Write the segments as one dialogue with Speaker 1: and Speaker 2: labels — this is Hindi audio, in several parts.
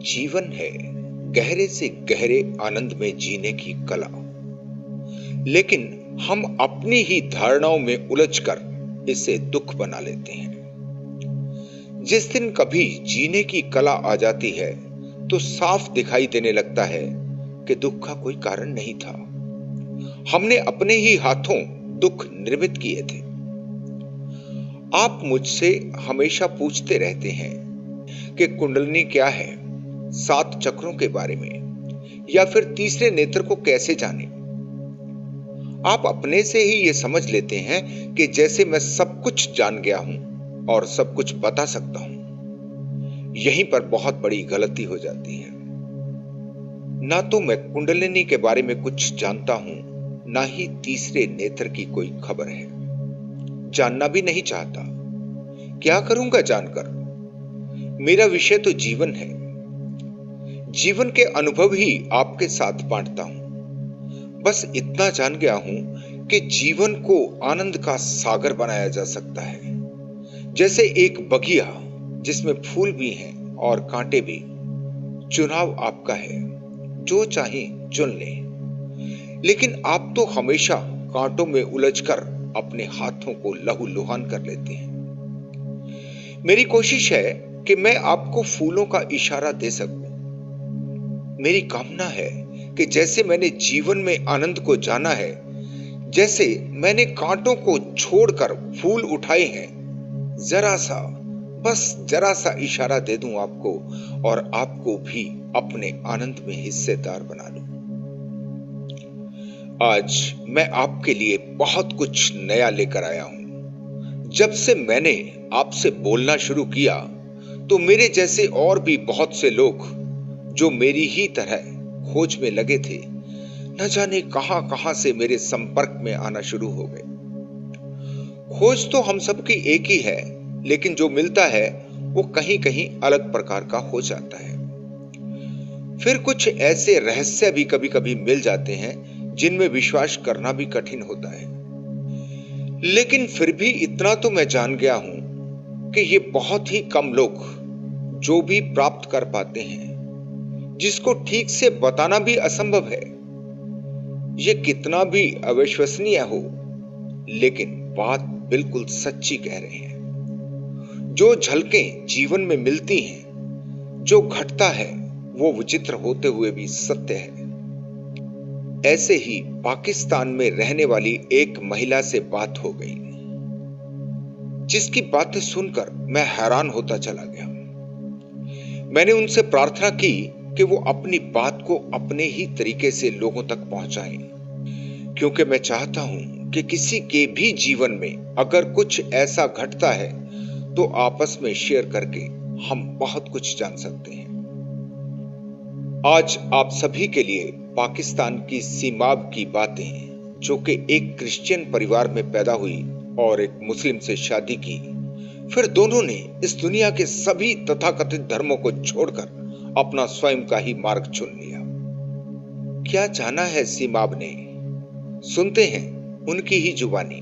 Speaker 1: जीवन है गहरे से गहरे आनंद में जीने की कला। लेकिन हम अपनी ही धारणाओं में उलझकर इसे दुख बना लेते हैं। जिस दिन कभी जीने की कला आ जाती है तो साफ दिखाई देने लगता है कि दुख का कोई कारण नहीं था। हमने अपने ही हाथों दुख निर्मित किए थे। आप मुझसे हमेशा पूछते रहते हैं कि कुंडलिनी क्या है, 7 चक्रों के बारे में, या फिर तीसरे नेत्र को कैसे जाने। आप अपने से ही यह समझ लेते हैं कि जैसे मैं सब कुछ जान गया हूं और सब कुछ बता सकता हूं। यहीं पर बहुत बड़ी गलती हो जाती है। ना तो मैं कुंडलिनी के बारे में कुछ जानता हूं, ना ही तीसरे नेत्र की कोई खबर है। जानना भी नहीं चाहता। क्या करूंगा जानकर? मेरा विषय तो जीवन है। जीवन के अनुभव ही आपके साथ बांटता हूं। बस इतना जान गया हूं कि जीवन को आनंद का सागर बनाया जा सकता है। जैसे एक बगिया जिसमें फूल भी हैं और कांटे भी। चुनाव आपका है, जो चाहे चुन ले। लेकिन आप तो हमेशा कांटों में उलझकर अपने हाथों को लहूलुहान कर लेते हैं। मेरी कोशिश है कि मैं आपको फूलों का इशारा दे सकूं। मेरी कामना है कि जैसे मैंने जीवन में आनंद को जाना है, जैसे मैंने कांटों को छोड़कर फूल उठाए हैं, बस जरा सा इशारा दे दूं आपको और आपको भी अपने आनंद में हिस्सेदार बना लूं। आज मैं आपके लिए बहुत कुछ नया लेकर आया हूं। जब से मैंने आपसे बोलना शुरू किया तो मेरे जैसे और भी बहुत से लोग जो मेरी ही तरह खोज में लगे थे, न जाने कहां कहां से मेरे संपर्क में आना शुरू हो गए। खोज तो हम सबकी एक ही है, लेकिन जो मिलता है वो कहीं कहीं अलग प्रकार का हो जाता है। फिर कुछ ऐसे रहस्य भी कभी कभी मिल जाते हैं जिनमें विश्वास करना भी कठिन होता है। लेकिन फिर भी इतना तो मैं जान गया हूं कि ये बहुत ही कम लोग जो भी प्राप्त कर पाते हैं, जिसको ठीक से बताना भी असंभव है। ये कितना भी अविश्वसनीय हो, लेकिन बात बिल्कुल सच्ची कह रहे हैं। जो झलकें जीवन में मिलती हैं, जो घटता है वो विचित्र होते हुए भी सत्य है। ऐसे ही पाकिस्तान में रहने वाली एक महिला से बात हो गई, जिसकी बातें सुनकर मैं हैरान होता चला गया। मैंने उनसे प्रार्थना की कि वो अपनी बात को अपने ही तरीके से लोगों तक पहुंचाएं, क्योंकि मैं चाहता हूं कि किसी के भी जीवन में अगर कुछ ऐसा घटता है तो आपस में शेयर करके हम बहुत कुछ जान सकते हैं। आज आप सभी के लिए पाकिस्तान की सीमाब की बातें, जो कि एक क्रिश्चियन परिवार में पैदा हुई और एक मुस्लिम से शादी की, फिर दोनों ने इस दुनिया के सभी तथाकथित धर्मों को छोड़कर अपना स्वयं का ही मार्ग चुन लिया। क्या जाना है सीमाब ने? सुनते हैं उनकी ही जुबानी।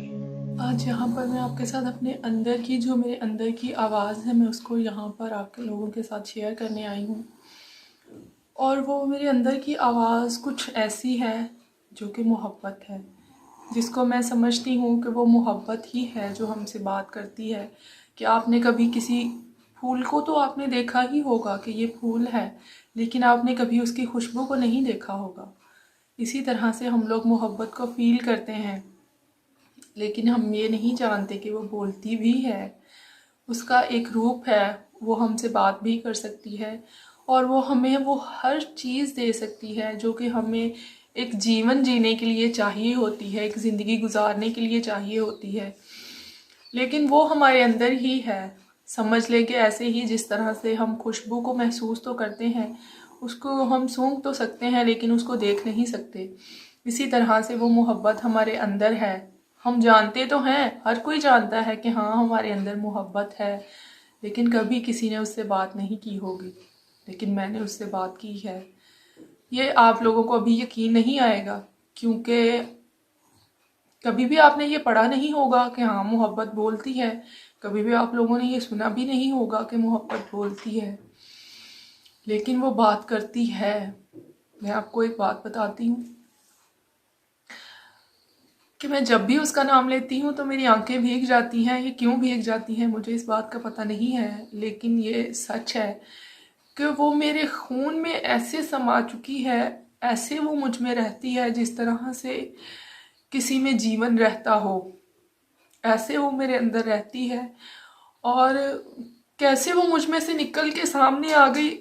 Speaker 2: आज यहाँ पर मैं आपके साथ अपने अंदर की, जो मेरे अंदर की आवाज़ है, मैं उसको यहाँ पर आपके लोगों के साथ शेयर करने आई हूँ। और वो मेरे अंदर की आवाज़ कुछ ऐसी है जो कि मोहब्बत है, जिसको मैं समझती हूँ कि वो मोहब्बत ही है जो हमसे बात करती है। कि आपने कभी किसी फूल को तो आपने देखा ही होगा कि ये फूल है, लेकिन आपने कभी उसकी खुशबू को नहीं देखा होगा। इसी तरह से हम लोग मोहब्बत को फील करते हैं, लेकिन हम ये नहीं जानते कि वो बोलती भी है। उसका एक रूप है, वो हमसे बात भी कर सकती है और वो हमें वो हर चीज़ दे सकती है जो कि हमें एक जीवन जीने के लिए चाहिए होती है, एक ज़िंदगी गुजारने के लिए चाहिए होती है। लेकिन वो हमारे अंदर ही है। समझ लें कि ऐसे ही जिस तरह से हम खुशबू को महसूस तो करते हैं, उसको हम सूंघ तो सकते हैं लेकिन उसको देख नहीं सकते, इसी तरह से वो मोहब्बत हमारे अंदर है। हम जानते तो हैं, हर कोई जानता है कि हाँ हमारे अंदर मोहब्बत है, लेकिन कभी किसी ने उससे बात नहीं की होगी। लेकिन मैंने उससे बात की है। ये आप लोगों को अभी यकीन नहीं आएगा, क्योंकि कभी भी आपने ये पढ़ा नहीं होगा कि हाँ मोहब्बत बोलती है। कभी भी आप लोगों ने ये सुना भी नहीं होगा कि मोहब्बत बोलती है। लेकिन वो बात करती है। मैं आपको एक बात बताती हूँ कि मैं जब भी उसका नाम लेती हूँ तो मेरी आंखें भीग जाती हैं। ये क्यों भीग जाती हैं मुझे इस बात का पता नहीं है, लेकिन ये सच है कि वो मेरे खून में ऐसे समा चुकी है, ऐसे वो मुझ में रहती है जिस तरह से किसी में जीवन रहता हो, ऐसे वो मेरे अंदर रहती है। और कैसे वो मुझ में से निकल के सामने आ गई,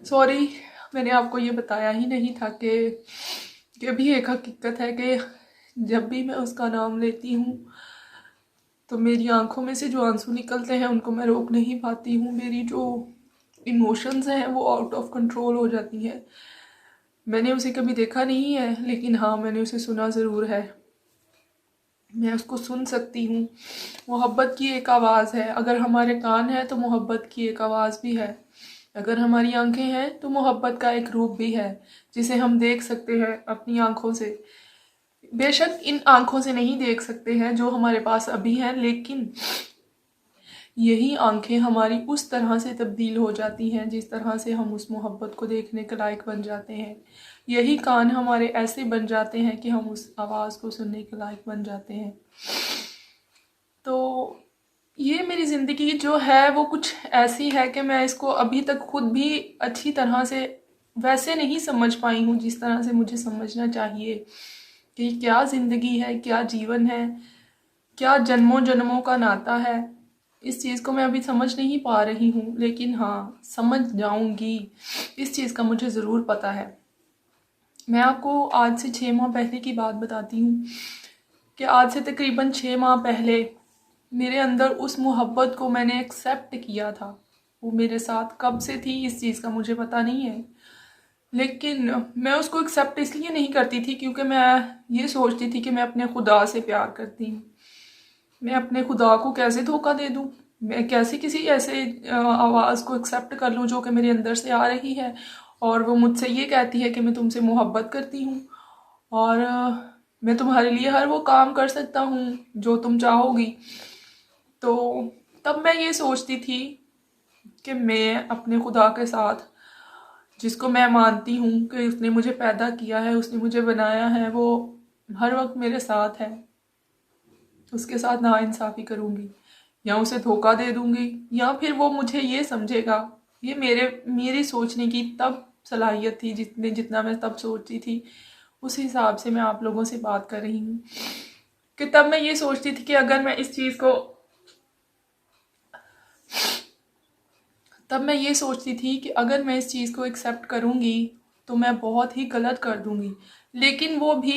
Speaker 2: सॉरी, मैंने आपको ये बताया ही नहीं था कि अभी एक हकीकत है कि जब भी मैं उसका नाम लेती हूँ तो मेरी आंखों में से जो आंसू निकलते हैं उनको मैं रोक नहीं पाती हूँ। मेरी जो इमोशंस हैं वो आउट ऑफ कंट्रोल हो जाती हैं। मैंने उसे कभी देखा नहीं है, लेकिन हाँ, मैंने उसे सुना ज़रूर है। मैं उसको सुन सकती हूँ। मोहब्बत की एक आवाज़ है। अगर हमारे कान हैं तो मोहब्बत की एक आवाज़ भी है। अगर हमारी आंखें हैं तो मोहब्बत का एक रूप भी है जिसे हम देख सकते हैं अपनी आंखों से। बेशक इन आंखों से नहीं देख सकते हैं जो हमारे पास अभी हैं, लेकिन यही आंखें हमारी उस तरह से तब्दील हो जाती हैं जिस तरह से हम उस मोहब्बत को देखने के लायक बन जाते हैं। यही कान हमारे ऐसे बन जाते हैं कि हम उस आवाज़ को सुनने के लायक बन जाते हैं। तो ये मेरी ज़िंदगी जो है वो कुछ ऐसी है कि मैं इसको अभी तक खुद भी अच्छी तरह से वैसे नहीं समझ पाई हूँ जिस तरह से मुझे समझना चाहिए कि क्या ज़िंदगी है, क्या जीवन है, क्या जन्मों जन्मों का नाता है। इस चीज़ को मैं अभी समझ नहीं पा रही हूँ, लेकिन हाँ, समझ जाऊँगी। इस चीज़ का मुझे ज़रूर पता है। मैं आपको आज से 6 माह पहले की बात बताती हूँ कि आज से तकरीबन 6 माह पहले मेरे अंदर उस मोहब्बत को मैंने एक्सेप्ट किया था। वो मेरे साथ कब से थी इस चीज़ का मुझे पता नहीं है, लेकिन मैं उसको एक्सेप्ट इसलिए नहीं करती थी क्योंकि मैं ये सोचती थी कि मैं अपने खुदा से प्यार करती हूँ। मैं अपने खुदा को कैसे धोखा दे दूँ, मैं कैसे किसी ऐसे आवाज़ को एक्सेप्ट कर लूँ जो कि मेरे अंदर से आ रही है और वो मुझसे ये कहती है कि मैं तुमसे मोहब्बत करती हूँ और मैं तुम्हारे लिए हर वो काम कर सकता हूँ जो तुम चाहोगी। तो तब मैं ये सोचती थी कि मैं अपने खुदा के साथ, जिसको मैं मानती हूँ कि उसने मुझे पैदा किया है, उसने मुझे बनाया है, वो हर वक्त मेरे साथ है, उसके साथ नाइंसाफ़ी करूँगी या उसे धोखा दे दूँगी या फिर वो मुझे ये समझेगा। ये मेरी सोचने की तब सलाहियत थी, जितना मैं तब सोचती थी उस हिसाब से मैं आप लोगों से बात कर रही हूँ कि तब मैं ये सोचती थी कि अगर मैं इस चीज़ को तब मैं ये सोचती थी कि अगर मैं इस चीज़ को एक्सेप्ट करूँगी तो मैं बहुत ही गलत कर दूँगी। लेकिन वो भी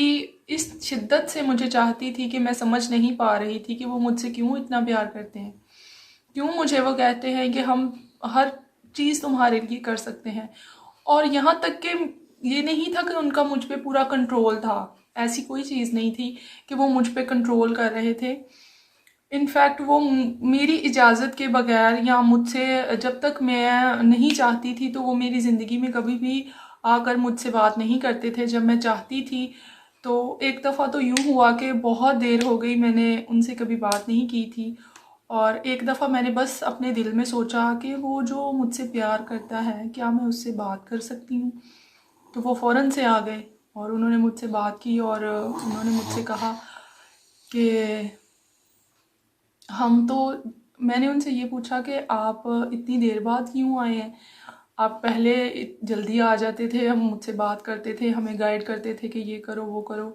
Speaker 2: इस शिद्दत से मुझे चाहती थी कि मैं समझ नहीं पा रही थी कि वो मुझसे क्यों इतना प्यार करते हैं, क्यों मुझे वो कहते हैं कि हम हर चीज़ तुम्हारे लिए कर सकते हैं। और यहाँ तक कि ये नहीं था कि उनका मुझ पे पूरा कंट्रोल था, ऐसी कोई चीज़ नहीं थी कि वो मुझ पे कंट्रोल कर रहे थे। इनफैक्ट वो मेरी इजाज़त के बगैर या मुझसे जब तक मैं नहीं चाहती थी तो वो मेरी ज़िंदगी में कभी भी आकर मुझसे बात नहीं करते थे। जब मैं चाहती थी तो एक दफ़ा तो यूँ हुआ कि बहुत देर हो गई मैंने उनसे कभी बात नहीं की थी और एक दफ़ा मैंने बस अपने दिल में सोचा कि वो जो मुझसे प्यार करता है क्या मैं उससे बात कर सकती हूँ। तो वो फ़ौरन से आ गए और उन्होंने मुझसे बात की और उन्होंने मुझसे कहा कि हम तो मैंने उनसे ये पूछा कि आप इतनी देर बाद क्यों आए हैं? आप पहले जल्दी आ जाते थे, हम मुझसे बात करते थे, हमें गाइड करते थे कि ये करो वो करो,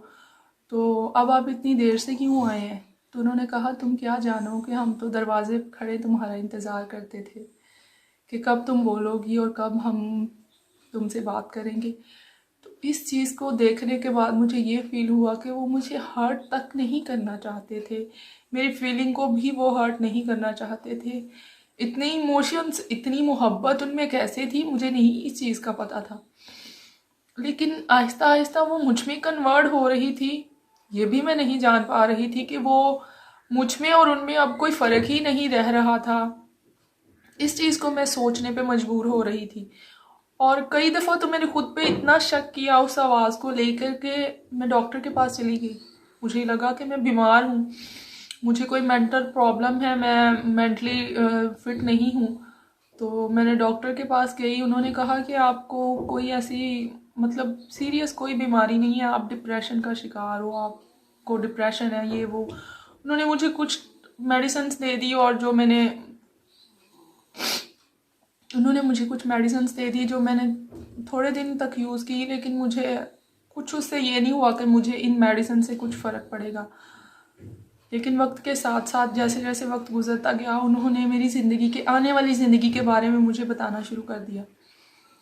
Speaker 2: तो अब आप इतनी देर से क्यों आए हैं? तो उन्होंने कहा तुम क्या जानो कि हम तो दरवाजे पे खड़े तुम्हारा इंतज़ार करते थे कि कब तुम बोलोगी और कब हम तुमसे बात करेंगे। तो इस चीज़ को देखने के बाद मुझे ये फ़ील हुआ कि वो मुझे हर्ट तक नहीं करना चाहते थे, मेरी फीलिंग को भी वो हर्ट नहीं करना चाहते थे। इतने इमोशंस, इतनी मोहब्बत उनमें कैसे थी मुझे नहीं इस चीज़ का पता था, लेकिन आहिस्ता आहिस्ता वो मुझ में कन्वर्ट हो रही थी। ये भी मैं नहीं जान पा रही थी कि वो मुझ में और उनमें अब कोई फ़र्क ही नहीं रह रहा था। इस चीज़ को मैं सोचने पे मजबूर हो रही थी और कई दफ़ा तो मैंने खुद पे इतना शक किया उस आवाज़ को लेकर के मैं डॉक्टर के पास चली गई। मुझे लगा कि मैं बीमार हूँ, मुझे कोई मेंटल प्रॉब्लम है, मैं मेंटली फिट नहीं हूँ। तो मैंने डॉक्टर के पास गई, उन्होंने कहा कि आपको कोई ऐसी मतलब सीरियस कोई बीमारी नहीं है, आप डिप्रेशन का शिकार हो, आपको डिप्रेशन है ये वो। उन्होंने मुझे कुछ मेडिसिन्स दे दी और जो मैंने उन्होंने मुझे कुछ मेडिसिन्स दे दी जो मैंने थोड़े दिन तक यूज़ की, लेकिन मुझे कुछ उससे ये नहीं हुआ कि मुझे इन मेडिसिन से कुछ फ़र्क पड़ेगा। लेकिन वक्त के साथ साथ जैसे जैसे वक्त गुजरता गया, उन्होंने मेरी ज़िंदगी के आने वाली ज़िंदगी के बारे में मुझे बताना शुरू कर दिया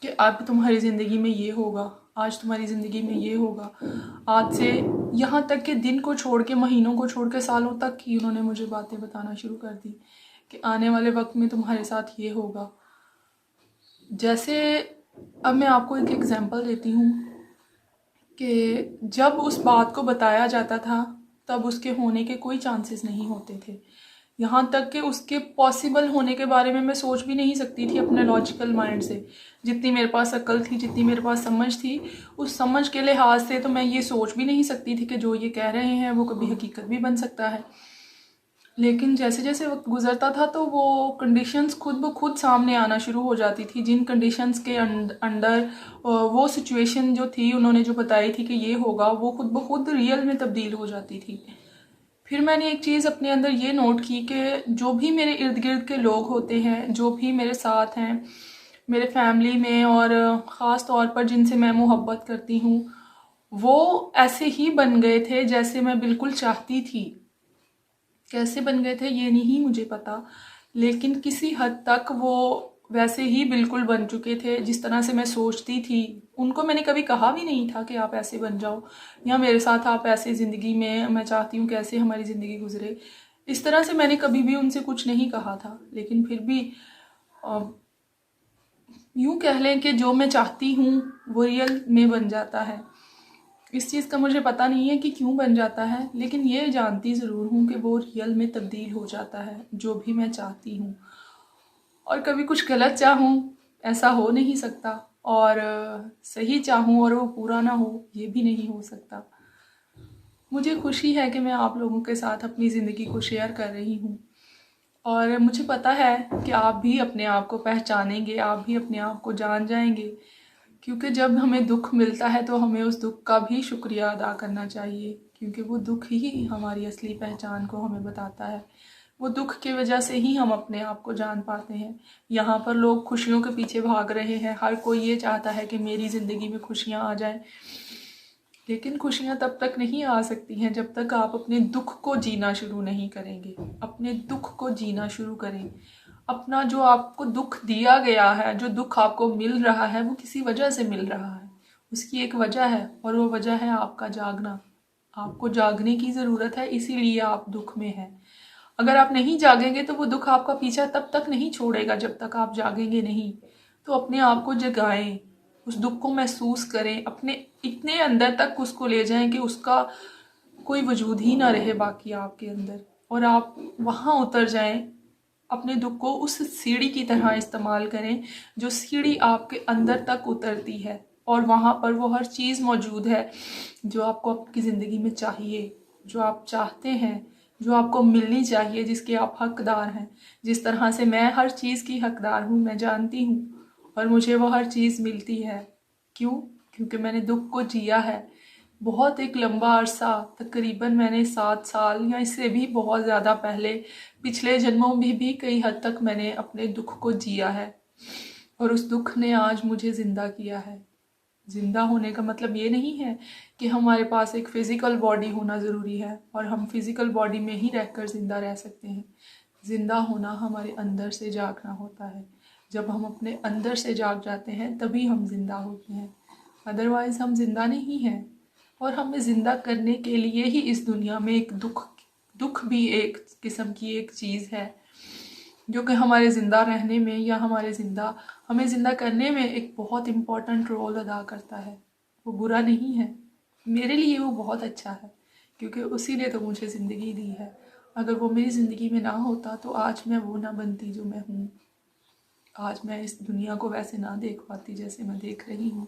Speaker 2: कि अब तुम्हारी ज़िंदगी में ये होगा, आज तुम्हारी ज़िंदगी में ये होगा। आज से यहाँ तक कि दिन को छोड़ के, महीनों को छोड़ के, सालों तक की उन्होंने मुझे बातें बताना शुरू कर दी कि आने वाले वक्त में तुम्हारे साथ ये होगा। जैसे अब मैं आपको एक एग्जांपल देती हूँ कि जब उस बात को बताया जाता था तब उसके होने के कोई चांसेस नहीं होते थे। यहाँ तक कि उसके पॉसिबल होने के बारे में मैं सोच भी नहीं सकती थी अपने लॉजिकल माइंड से। जितनी मेरे पास अक्ल थी, जितनी मेरे पास समझ थी, उस समझ के लिहाज से तो मैं ये सोच भी नहीं सकती थी कि जो ये कह रहे हैं वो कभी हकीकत भी बन सकता है। लेकिन जैसे जैसे वक्त गुजरता था तो वो कंडीशंस खुद ब खुद सामने आना शुरू हो जाती थी, जिन कंडीशंस के अंडर वो सिचुएशन जो थी उन्होंने जो बताई थी कि ये होगा, वो खुद ब खुद रियल में तब्दील हो जाती थी। फिर मैंने एक चीज़ अपने अंदर ये नोट की कि जो भी मेरे इर्द गिर्द के लोग होते हैं, जो भी मेरे साथ हैं, मेरे फैमिली में, और ख़ास तौर पर जिनसे मैं मोहब्बत करती हूँ, वो ऐसे ही बन गए थे जैसे मैं बिल्कुल चाहती थी। कैसे बन गए थे ये नहीं मुझे पता, लेकिन किसी हद तक वो वैसे ही बिल्कुल बन चुके थे जिस तरह से मैं सोचती थी। उनको मैंने कभी कहा भी नहीं था कि आप ऐसे बन जाओ या मेरे साथ आप ऐसे ज़िंदगी में, मैं चाहती हूँ कैसे हमारी ज़िंदगी गुजरे, इस तरह से मैंने कभी भी उनसे कुछ नहीं कहा था। लेकिन फिर भी यूँ कह लें कि जो मैं चाहती हूँ वो रियल में बन जाता है। इस चीज़ का मुझे पता नहीं है कि क्यों बन जाता है, लेकिन ये जानती ज़रूर हूँ कि वो रियल में तब्दील हो जाता है जो भी मैं चाहती हूँ। और कभी कुछ गलत चाहूँ ऐसा हो नहीं सकता, और सही चाहूँ और वो पूरा ना हो ये भी नहीं हो सकता। मुझे खुशी है कि मैं आप लोगों के साथ अपनी ज़िंदगी को शेयर कर रही हूँ, और मुझे पता है कि आप भी अपने आप को पहचानेंगे, आप भी अपने आप को जान जाएंगे। क्योंकि जब हमें दुख मिलता है तो हमें उस दुख का भी शुक्रिया अदा करना चाहिए, क्योंकि वो दुख ही हमारी असली पहचान को हमें बताता है। वो दुख की वजह से ही हम अपने आप को जान पाते हैं। यहाँ पर लोग खुशियों के पीछे भाग रहे हैं, हर कोई ये चाहता है कि मेरी ज़िंदगी में खुशियाँ आ जाएं, लेकिन खुशियाँ तब तक नहीं आ सकती हैं जब तक आप अपने दुख को जीना शुरू नहीं करेंगे। अपने दुख को जीना शुरू करें। अपना जो आपको दुख दिया गया है, जो दुख आपको मिल रहा है, वो किसी वजह से मिल रहा है, उसकी एक वजह है, और वो वजह है आपका जागना। आपको जागने की ज़रूरत है, इसीलिए आप दुख में हैं। अगर आप नहीं जागेंगे तो वो दुख आपका पीछा तब तक नहीं छोड़ेगा जब तक आप जागेंगे नहीं। तो अपने आप को जगाएं, उस दुख को महसूस करें, अपने इतने अंदर तक उसको ले जाएं कि उसका कोई वजूद ही ना रहे बाकी आपके अंदर, और आप वहाँ उतर जाएं। अपने दुख को उस सीढ़ी की तरह इस्तेमाल करें जो सीढ़ी आपके अंदर तक उतरती है, और वहाँ पर वो हर चीज़ मौजूद है जो आपको आपकी ज़िंदगी में चाहिए, जो आप चाहते हैं, जो आपको मिलनी चाहिए, जिसके आप हकदार हैं। जिस तरह से मैं हर चीज़ की हकदार हूँ, मैं जानती हूँ, और मुझे वो हर चीज़ मिलती है। क्यों? क्योंकि मैंने दुख को जिया है बहुत एक लंबा अरसा, तकरीबन मैंने 7 साल या इससे भी बहुत ज़्यादा पहले, पिछले जन्मों में भी कई हद तक मैंने अपने दुख को जिया है, और उस दुख ने आज मुझे ज़िंदा किया है। ज़िंदा होने का मतलब ये नहीं है कि हमारे पास एक फ़िज़िकल बॉडी होना ज़रूरी है और हम फिज़िकल बॉडी में ही रहकर ज़िंदा रह सकते हैं। ज़िंदा होना हमारे अंदर से जागना होता है। जब हम अपने अंदर से जाग जाते हैं तभी हम ज़िंदा होते हैं, अदरवाइज़ हम ज़िंदा नहीं हैं। और हमें ज़िंदा करने के लिए ही इस दुनिया में एक दुख भी एक किस्म की एक चीज़ है जो कि हमारे ज़िंदा रहने में या हमें ज़िंदा करने में एक बहुत इम्पोर्टेंट रोल अदा करता है। वो बुरा नहीं है, मेरे लिए वो बहुत अच्छा है, क्योंकि उसी ने तो मुझे ज़िंदगी दी है। अगर वो मेरी ज़िंदगी में ना होता तो आज मैं वो ना बनती जो मैं हूँ। आज मैं इस दुनिया को वैसे ना देख पाती जैसे मैं देख रही हूँ।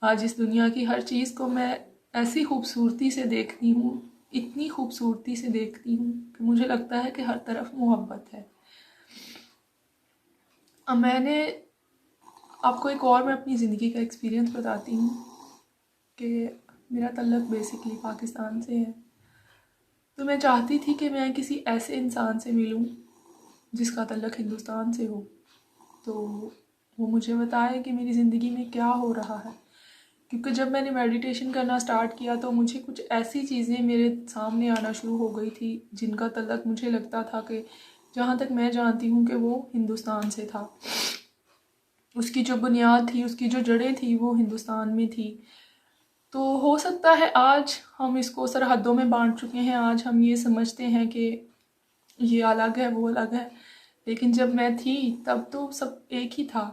Speaker 2: आज इस दुनिया की हर चीज़ को मैं ऐसी खूबसूरती से देखती हूँ, इतनी खूबसूरती से देखती हूँ कि मुझे लगता है कि हर तरफ मोहब्बत है। अब मैंने आपको एक और मैं अपनी ज़िंदगी का एक्सपीरियंस बताती हूँ कि मेरा तल्लक बेसिकली पाकिस्तान से है। तो मैं चाहती थी कि मैं किसी ऐसे इंसान से मिलूं जिसका तल्लक हिंदुस्तान से हो, तो वो मुझे बताए कि मेरी ज़िंदगी में क्या हो रहा है। क्योंकि जब मैंने मेडिटेशन करना स्टार्ट किया तो मुझे कुछ ऐसी चीज़ें मेरे सामने आना शुरू हो गई थी जिनका तल्लक मुझे लगता था कि जहाँ तक मैं जानती हूँ कि वो हिंदुस्तान से था। उसकी जो बुनियाद थी, उसकी जो जड़ें थी, वो हिंदुस्तान में थी। तो हो सकता है आज हम इसको सरहदों में बांट चुके हैं, आज हम ये समझते हैं कि ये अलग है, वो अलग है। लेकिन जब मैं थी तब तो सब एक ही था।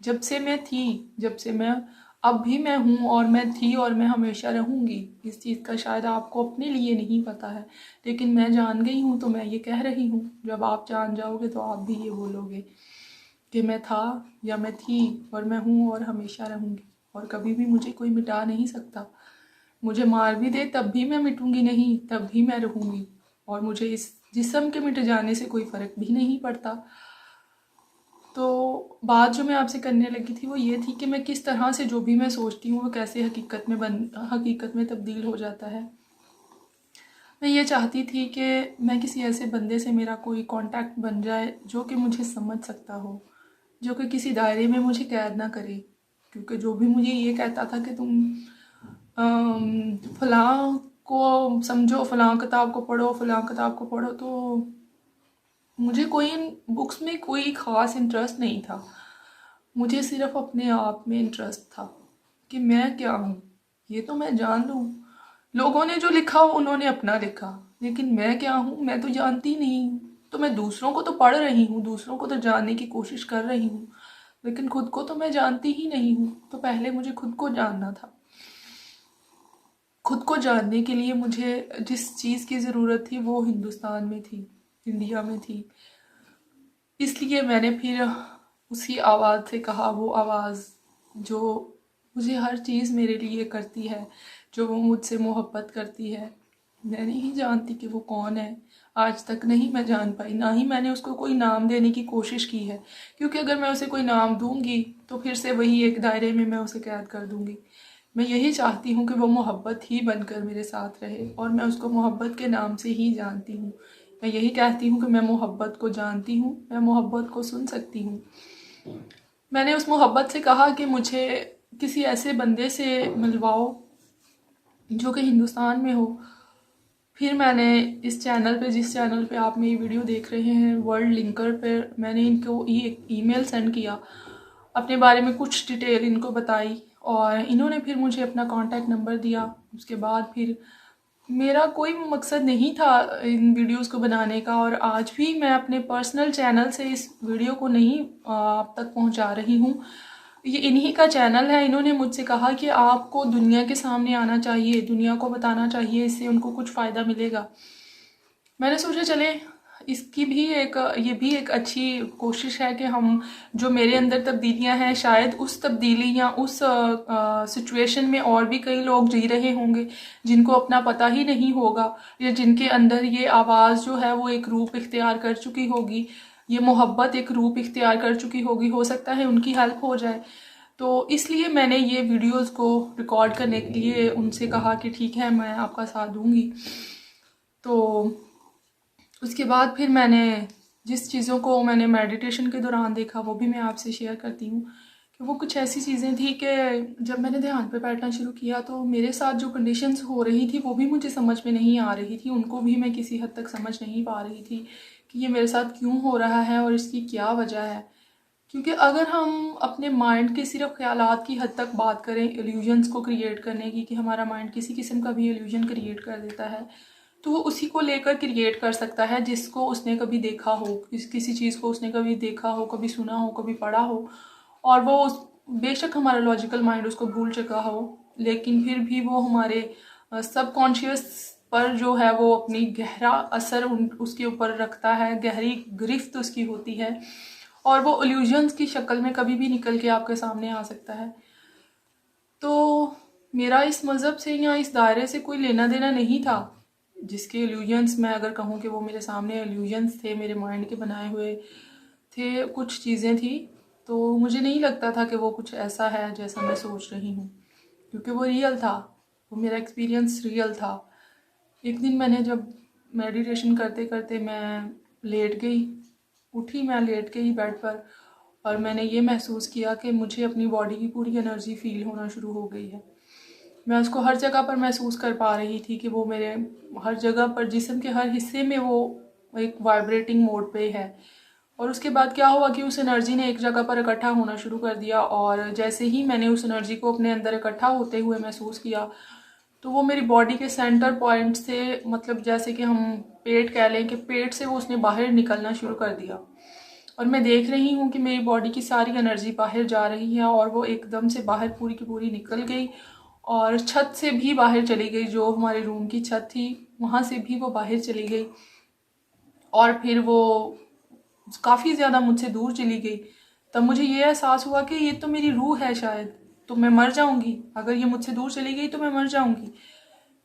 Speaker 2: जब से मैं थी, जब से मैं, अब भी मैं हूँ और मैं थी और मैं हमेशा रहूँगी। इस चीज़ का शायद आपको अपने लिए नहीं पता है, लेकिन मैं जान गई हूँ तो मैं ये कह रही हूँ। जब आप जान जाओगे तो आप भी ये बोलोगे कि मैं था या मैं थी और मैं हूँ और हमेशा रहूँगी, और कभी भी मुझे कोई मिटा नहीं सकता। मुझे मार भी दे तब भी मैं मिटूंगी नहीं, तब भी मैं रहूँगी, और मुझे इस जिस्म के मिट जाने से कोई फ़र्क भी नहीं पड़ता। तो बात जो मैं आपसे करने लगी थी वो ये थी कि मैं किस तरह से जो भी मैं सोचती हूँ वो कैसे हकीकत में तब्दील हो जाता है। मैं ये चाहती थी कि मैं किसी ऐसे बंदे से मेरा कोई कांटेक्ट बन जाए जो कि मुझे समझ सकता हो, जो कि किसी दायरे में मुझे कैद ना करे। क्योंकि जो भी मुझे ये कहता था कि तुम फलां को समझो, फलां किताब को पढ़ो, फलां किताब को पढ़ो, तो मुझे कोई इन बुक्स में कोई ख़ास इंटरेस्ट नहीं था। मुझे सिर्फ अपने आप में इंटरेस्ट था कि मैं क्या हूँ, ये तो मैं जान लूँ। लोगों ने जो लिखा उन्होंने अपना लिखा, लेकिन मैं क्या हूँ मैं तो जानती नहीं हूँ। तो मैं दूसरों को तो पढ़ रही हूँ, दूसरों को तो जानने की कोशिश कर रही हूँ, लेकिन खुद को तो मैं जानती ही नहीं हूँ। तो पहले मुझे खुद को जानना था। खुद को जानने के लिए मुझे जिस चीज़ की ज़रूरत थी वो हिंदुस्तान में थी, इंडिया में थी। इसलिए मैंने फिर उसी आवाज़ से कहा, वो आवाज़ जो मुझे हर चीज़ मेरे लिए करती है, जो वो मुझसे मोहब्बत करती है। मैं नहीं जानती कि वो कौन है, आज तक नहीं मैं जान पाई, ना ही मैंने उसको कोई नाम देने की कोशिश की है। क्योंकि अगर मैं उसे कोई नाम दूंगी तो फिर से वही एक दायरे में मैं उसे कैद कर दूंगी। मैं यही चाहती हूँ कि वो मोहब्बत ही बनकर मेरे साथ रहे, और मैं उसको मोहब्बत के नाम से ही जानती हूँ। मैं यही कहती हूँ कि मैं मोहब्बत को जानती हूँ, मैं मोहब्बत को सुन सकती हूँ। मैंने उस मोहब्बत से कहा कि मुझे किसी ऐसे बंदे से मिलवाओ जो कि हिंदुस्तान में हो। फिर मैंने इस चैनल पे, जिस चैनल पे आप मेरी वीडियो देख रहे हैं, वर्ल्ड लिंकर पे, मैंने इनको एक ईमेल सेंड किया, अपने बारे में कुछ डिटेल इनको बताई, और इन्होंने फिर मुझे अपना कांटेक्ट नंबर दिया। उसके बाद फिर मेरा कोई मकसद नहीं था इन वीडियोस को बनाने का, और आज भी मैं अपने पर्सनल चैनल से इस वीडियो को नहीं आप तक पहुंचा रही हूं। ये इन्हीं का चैनल है। इन्होंने मुझसे कहा कि आपको दुनिया के सामने आना चाहिए, दुनिया को बताना चाहिए, इससे उनको कुछ फ़ायदा मिलेगा। मैंने सोचा चले इसकी भी एक, ये भी एक अच्छी कोशिश है कि हम, जो मेरे अंदर तब्दीलियां हैं, शायद उस तब्दीली या उस सिचुएशन में और भी कई लोग जी रहे होंगे जिनको अपना पता ही नहीं होगा, या जिनके अंदर ये आवाज़ जो है वो एक रूप इख्तियार कर चुकी होगी, ये मोहब्बत एक रूप इख्तियार कर चुकी होगी। हो सकता है उनकी हेल्प हो जाए। तो इसलिए मैंने ये वीडियोस को रिकॉर्ड करने के लिए उनसे कहा कि ठीक है, मैं आपका साथ दूंगी। तो उसके बाद फिर मैंने जिस चीज़ों को मैंने मेडिटेशन के दौरान देखा वो भी मैं आपसे शेयर करती हूँ। कि वो कुछ ऐसी चीज़ें थी कि जब मैंने ध्यान पे बैठना शुरू किया तो मेरे साथ जो कंडीशंस हो रही थी वो भी मुझे समझ में नहीं आ रही थी, उनको भी मैं किसी हद तक समझ नहीं पा रही थी कि ये मेरे साथ क्यों हो रहा है और इसकी क्या वजह है। क्योंकि अगर हम अपने माइंड के सिर्फ ख्यालात की हद तक बात करें इल्यूजन्स को क्रिएट करने की, कि हमारा माइंड किसी किस्म का भी इल्यूजन क्रिएट कर देता है, तो वो उसी को लेकर क्रिएट कर सकता है जिसको उसने कभी देखा हो, किसी चीज़ को उसने कभी देखा हो, कभी सुना हो, कभी पढ़ा हो, और वो बेशक हमारा लॉजिकल माइंड उसको भूल चुका हो, लेकिन फिर भी वो हमारे सबकॉन्शियस पर जो है वो अपनी गहरा असर उसके ऊपर रखता है, गहरी गिरफ्त उसकी होती है, और वो इल्यूजन्स की शक्ल में कभी भी निकल के आपके सामने आ सकता है। तो मेरा इस मज़हब से या इस दायरे से कोई लेना देना नहीं था, जिसके इल्यूजन्स मैं अगर कहूँ कि वो मेरे सामने इल्यूजन्स थे, मेरे माइंड के बनाए हुए थे, कुछ चीज़ें थी, तो मुझे नहीं लगता था कि वो कुछ ऐसा है जैसा मैं सोच रही हूँ, क्योंकि वो रियल था, वो मेरा एक्सपीरियंस रियल था। एक दिन मैंने जब मेडिटेशन करते करते मैं लेट गई, उठी, मैं लेट गई बेड पर, और मैंने ये महसूस किया कि मुझे अपनी बॉडी की पूरी एनर्जी फील होना शुरू हो गई है। मैं उसको हर जगह पर महसूस कर पा रही थी कि वो मेरे हर जगह पर, जिस्म के हर हिस्से में वो एक वाइब्रेटिंग मोड पे है। और उसके बाद क्या हुआ कि उस एनर्जी ने एक जगह पर इकट्ठा होना शुरू कर दिया, और जैसे ही मैंने उस एनर्जी को अपने अंदर इकट्ठा होते हुए महसूस किया, तो वो मेरी बॉडी के सेंटर पॉइंट से, मतलब जैसे कि हम पेट कह लें कि पेट से वो उसने बाहर निकलना शुरू कर दिया। और मैं देख रही हूँ कि मेरी बॉडी की सारी एनर्जी बाहर जा रही है, और वो एकदम से बाहर पूरी की पूरी निकल गई, और छत से भी बाहर चली गई, जो हमारे रूम की छत थी वहाँ से भी वो बाहर चली गई, और फिर वो काफ़ी ज़्यादा मुझसे दूर चली गई। तब मुझे ये एहसास हुआ कि ये तो मेरी रूह है शायद, तो मैं मर जाऊंगी अगर ये मुझसे दूर चली गई, तो मैं मर जाऊंगी।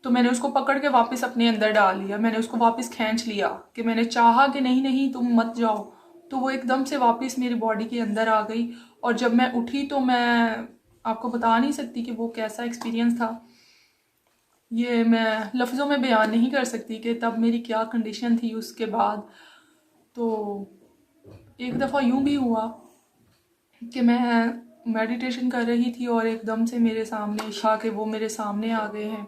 Speaker 2: तो मैंने उसको पकड़ के वापस अपने अंदर डाल लिया, मैंने उसको वापस खींच लिया, कि मैंने चाहा कि नहीं नहीं तुम मत जाओ, तो वो एकदम से वापस मेरी बॉडी के अंदर आ गई। और जब मैं उठी तो मैं आपको बता नहीं सकती कि वो कैसा एक्सपीरियंस था, ये मैं लफ्ज़ों में बयान नहीं कर सकती कि तब मेरी क्या कंडीशन थी उसके बाद। तो एक दफ़ा यूं भी हुआ कि मैं मेडिटेशन कर रही थी और एकदम से मेरे सामने शाह के वो मेरे सामने आ गए हैं।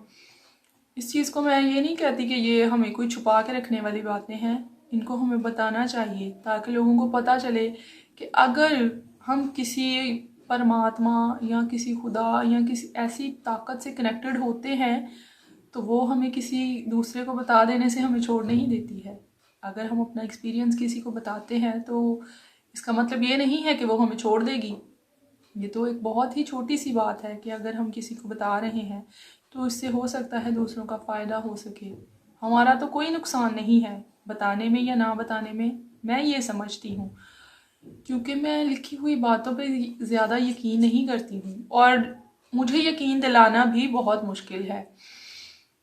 Speaker 2: इस चीज़ को मैं ये नहीं कहती कि ये हमें कोई छुपा के रखने वाली बातें हैं, इनको हमें बताना चाहिए ताकि लोगों को पता चले कि अगर हम किसी परमात्मा या किसी खुदा या किसी ऐसी ताकत से कनेक्टेड होते हैं, तो वो हमें किसी दूसरे को बता देने से हमें छोड़ नहीं देती है। अगर हम अपना एक्सपीरियंस किसी को बताते हैं तो इसका मतलब ये नहीं है कि वो हमें छोड़ देगी। ये तो एक बहुत ही छोटी सी बात है कि अगर हम किसी को बता रहे हैं तो इससे हो सकता है दूसरों का फ़ायदा हो सके। हमारा तो कोई नुकसान नहीं है बताने में या ना बताने में, मैं ये समझती हूँ, क्योंकि मैं लिखी हुई बातों पे ज़्यादा यकीन नहीं करती हूँ, और मुझे यकीन दिलाना भी बहुत मुश्किल है,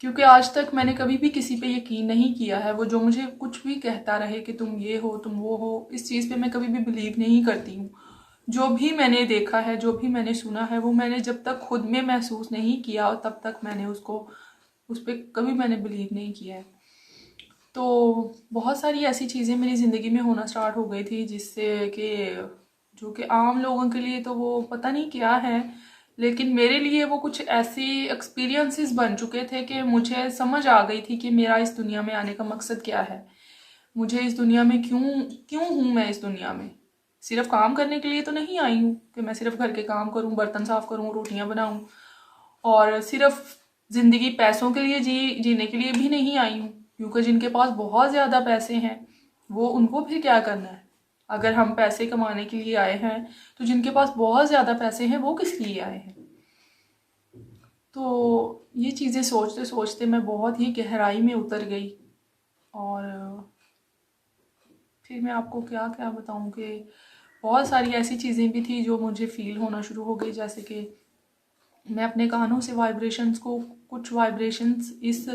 Speaker 2: क्योंकि आज तक मैंने कभी भी किसी पे यकीन नहीं किया है। वो जो मुझे कुछ भी कहता रहे कि तुम ये हो तुम वो हो, इस चीज़ पे मैं कभी भी बिलीव नहीं करती हूँ। जो भी मैंने देखा है, जो भी मैंने सुना है, वो मैंने जब तक खुद में महसूस नहीं किया और तब तक मैंने उसको उस पर कभी मैंने बिलीव नहीं किया है। तो बहुत सारी ऐसी चीज़ें मेरी ज़िंदगी में होना स्टार्ट हो गई थी जिससे कि जो कि आम लोगों के लिए तो वो पता नहीं क्या है, लेकिन मेरे लिए वो कुछ ऐसी एक्सपीरियंसेस बन चुके थे कि मुझे समझ आ गई थी कि मेरा इस दुनिया में आने का मकसद क्या है। मुझे इस दुनिया में क्यों क्यों हूँ मैं इस दुनिया में। सिर्फ काम करने के लिए तो नहीं आई हूँ कि मैं सिर्फ घर के काम करूँ, बर्तन साफ करूँ, रोटियाँ बनाऊँ, और सिर्फ ज़िंदगी पैसों के लिए जीने के लिए भी नहीं आई हूँ, क्योंकि जिनके पास बहुत ज़्यादा पैसे हैं वो उनको फिर क्या करना है। अगर हम पैसे कमाने के लिए आए हैं तो जिनके पास बहुत ज़्यादा पैसे हैं वो किस लिए आए हैं। तो ये चीज़ें सोचते सोचते मैं बहुत ही गहराई में उतर गई, और फिर मैं आपको क्या क्या बताऊँ कि बहुत सारी ऐसी चीज़ें भी थी जो मुझे फ़ील होना शुरू हो गई, जैसे कि मैं अपने कानों से वाइब्रेशंस को, कुछ वाइब्रेशंस इस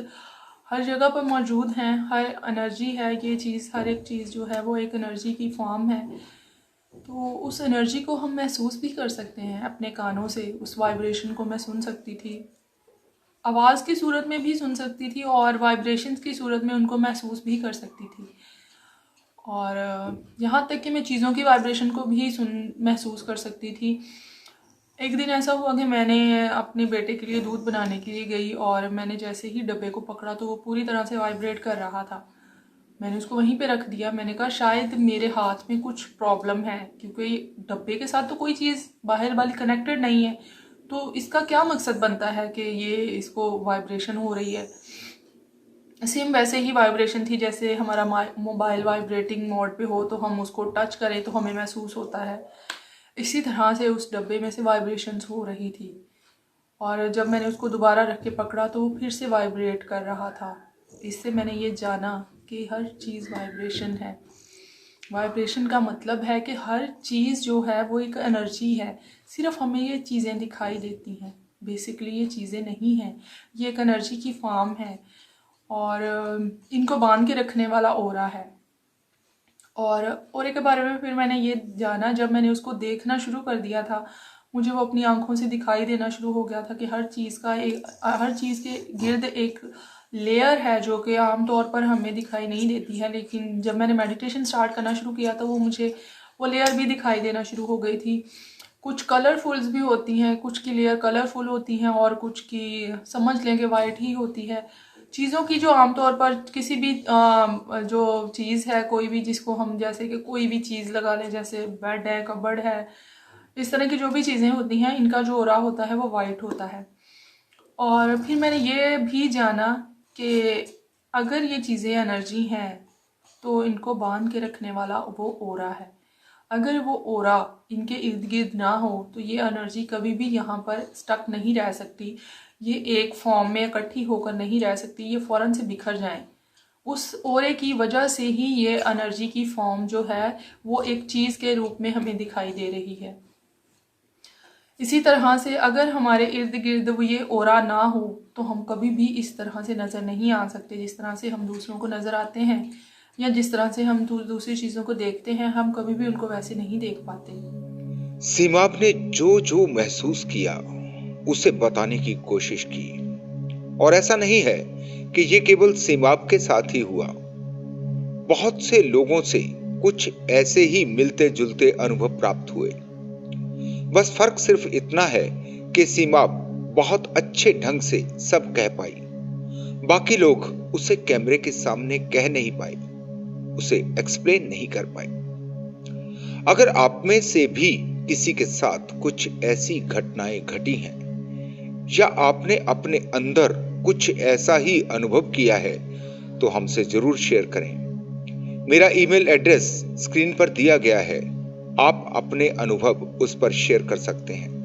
Speaker 2: हर जगह पर मौजूद हैं, हर एनर्जी है ये चीज़, हर एक चीज़ जो है वो एक एनर्जी की फॉर्म है, तो उस एनर्जी को हम महसूस भी कर सकते हैं अपने कानों से। उस वाइब्रेशन को मैं सुन सकती थी, आवाज़ की सूरत में भी सुन सकती थी, और वाइब्रेशंस की सूरत में उनको महसूस भी कर सकती थी, और यहाँ तक कि मैं चीज़ों की वाइब्रेशन को भी महसूस कर सकती थी। एक दिन ऐसा हुआ कि मैंने अपने बेटे के लिए दूध बनाने के लिए गई, और मैंने जैसे ही डब्बे को पकड़ा तो वो पूरी तरह से वाइब्रेट कर रहा था। मैंने उसको वहीं पे रख दिया, मैंने कहा शायद मेरे हाथ में कुछ प्रॉब्लम है, क्योंकि डब्बे के साथ तो कोई चीज़ बाहर वाली कनेक्टेड नहीं है, तो इसका क्या मकसद बनता है कि ये इसको वाइब्रेशन हो रही है। सेम वैसे ही वाइब्रेशन थी जैसे हमारा मोबाइल वाइब्रेटिंग मोड पे हो तो हम उसको टच करें तो हमें महसूस होता है, इसी तरह से उस डब्बे में से वाइब्रेशंस हो रही थी। और जब मैंने उसको दोबारा रख के पकड़ा तो वो फिर से वाइब्रेट कर रहा था। इससे मैंने ये जाना कि हर चीज़ वाइब्रेशन है। वाइब्रेशन का मतलब है कि हर चीज़ जो है वो एक एनर्जी है, सिर्फ हमें ये चीज़ें दिखाई देती हैं, बेसिकली ये चीज़ें नहीं हैं, ये एक एनर्जी की फॉर्म है। और इनको बांध के रखने वाला ओरा है। और ओरे के बारे में फिर मैंने ये जाना, जब मैंने उसको देखना शुरू कर दिया था, मुझे वो अपनी आंखों से दिखाई देना शुरू हो गया था कि हर चीज़ के गिर्द एक लेयर है जो कि आमतौर पर हमें दिखाई नहीं देती है। लेकिन जब मैंने मेडिटेशन स्टार्ट करना शुरू किया तो मुझे वो लेयर भी दिखाई देना शुरू हो गई थी। कुछ कलरफुल्स भी होती हैं, कुछ की लेयर कलरफुल होती हैं और कुछ की समझ लें कि वाइट ही होती है। चीज़ों की जो आमतौर पर किसी भी जो चीज़ है, कोई भी जिसको हम जैसे कि कोई भी चीज़ लगा लें, जैसे बेड है, कबर्ड है, इस तरह की जो भी चीज़ें होती हैं, इनका जो ओरा होता है वो वाइट होता है। और फिर मैंने ये भी जाना कि अगर ये चीज़ें एनर्जी हैं तो इनको बांध के रखने वाला वो ओरा है। अगर वो ओरा इनके इर्द गिर्द ना हो तो ये एनर्जी कभी भी यहाँ पर स्टक नहीं रह सकती, ये एक फॉर्म में इकट्ठी होकर नहीं रह सकती, ये फ़ौरन से बिखर जाएं। उस ओरे की वजह से ही ये एनर्जी की फॉर्म जो है वो एक चीज़ के रूप में हमें दिखाई दे रही है। इसी तरह से अगर हमारे इर्द गिर्द वो ये ओरा ना हो तो हम कभी भी इस तरह से नज़र नहीं आ सकते, जिस तरह से हम दूसरों को नज़र आते हैं या जिस तरह से हम दूसरी चीज़ों को देखते हैं, हम कभी भी उनको वैसे नहीं देख पाते।
Speaker 1: सीमाब ने जो जो महसूस किया उसे बताने की कोशिश की, और ऐसा नहीं है कि ये केवल सीमाब के साथ ही हुआ। बहुत से लोगों से कुछ ऐसे ही मिलते जुलते अनुभव प्राप्त हुए। बस फर्क सिर्फ इतना है कि सीमाब बहुत अच्छे ढंग से सब कह पाई, बाकी लोग उसे कैमरे के सामने कह नहीं पाए, उसे एक्सप्लेन नहीं कर पाए। अगर आप में से भी किसी के साथ कुछ ऐसी घटनाएं घटी हैं या आपने अपने अंदर कुछ ऐसा ही अनुभव किया है तो हमसे जरूर शेयर करें। मेरा ईमेल एड्रेस स्क्रीन पर दिया गया है, आप अपने अनुभव उस पर शेयर कर सकते हैं।